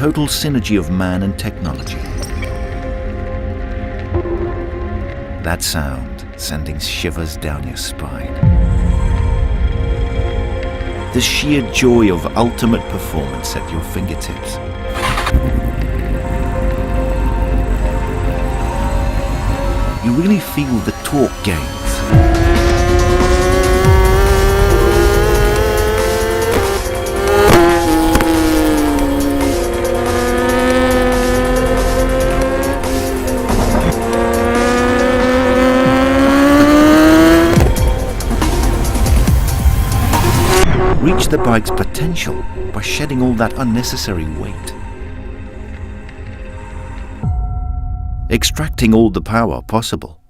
total synergy of man and technology. That sound sending shivers down your spine. The sheer joy of ultimate performance at your fingertips. You really feel the torque gains. Reach the bike's potential by shedding all that unnecessary weight. Extracting all the power possible.